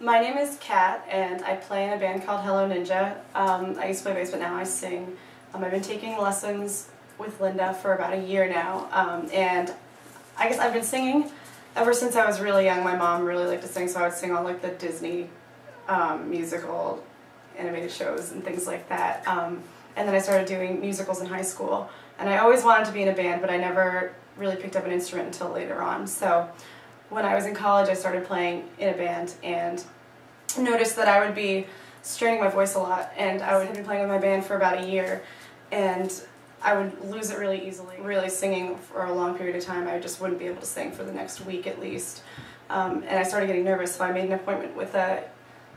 My name is Kat, and I play in a band called Hello Ninja. I used to play bass, but now I sing. I've been taking lessons with Linda for about a year now, and I guess I've been singing ever since I was really young. My mom really liked to sing, so I would sing on like the Disney musical animated shows and things like that. And then I started doing musicals in high school, and I always wanted to be in a band, but I never really picked up an instrument until later on. So when I was in college, I started playing in a band and noticed that I would be straining my voice a lot, and I would be playing with my band for about a year, and I would lose it really easily. Really singing for a long period of time, I just wouldn't be able to sing for the next week at least. And I started getting nervous, so I made an appointment with an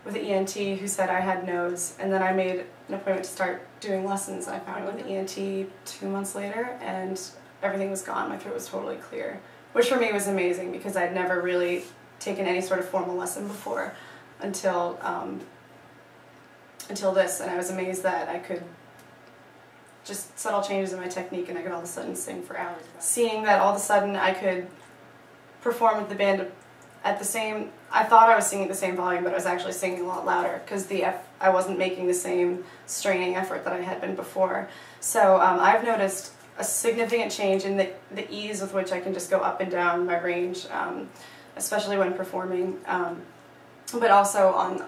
ENT who said I had nodes, and then I made an appointment to start doing lessons. I found with the ENT 2 months later, and everything was gone. My throat was totally clear, which for me was amazing because I'd never really taken any sort of formal lesson before until this, and I was amazed that I could just subtle changes in my technique and I could all of a sudden sing for hours. Seeing that all of a sudden I could perform with the band at the same, I thought I was singing at the same volume, but I was actually singing a lot louder because I wasn't making the same straining effort that I had been before. So I've noticed a significant change in the ease with which I can just go up and down my range, especially when performing, but also on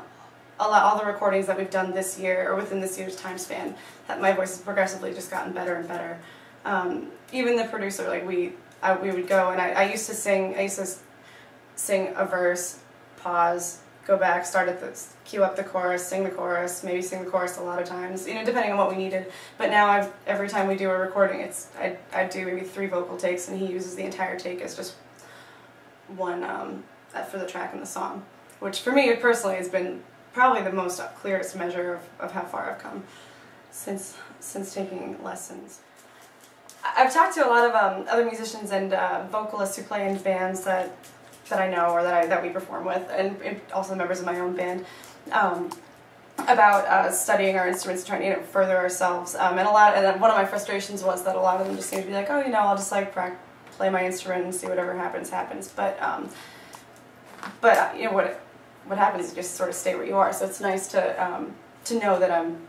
all the recordings that we've done this year, or within this year's time span, that my voice has progressively just gotten better and better. Even the producer, like we would go, and I used to sing a verse, pause, go back, cue up the chorus, sing the chorus, maybe sing the chorus a lot of times, you know, depending on what we needed. But now every time we do a recording, I do maybe 3 vocal takes, and he uses the entire take as just one for the track and the song, which for me personally has been probably the most clearest measure of how far I've come since taking lessons. I've talked to a lot of other musicians and vocalists who play in bands that I know or that we perform with, and also members of my own band, about studying our instruments, trying to further ourselves. And one of my frustrations was that a lot of them just seem to be like, oh, I'll just like play my instrument and see whatever happens happens. But what happens is you just sort of stay where you are. So it's nice to know that I'm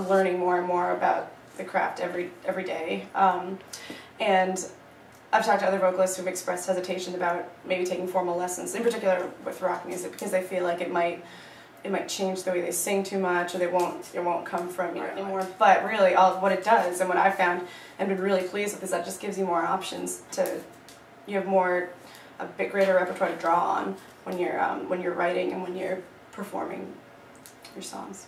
learning more and more about the craft every day. And I've talked to other vocalists who've expressed hesitation about maybe taking formal lessons, in particular with rock music, because they feel like it might change the way they sing too much, or it won't come from you anymore. But really, what it does, and what I've found and been really pleased with, is that it just gives you more options you have a bit greater repertoire to draw on when you're writing and when you're performing your songs.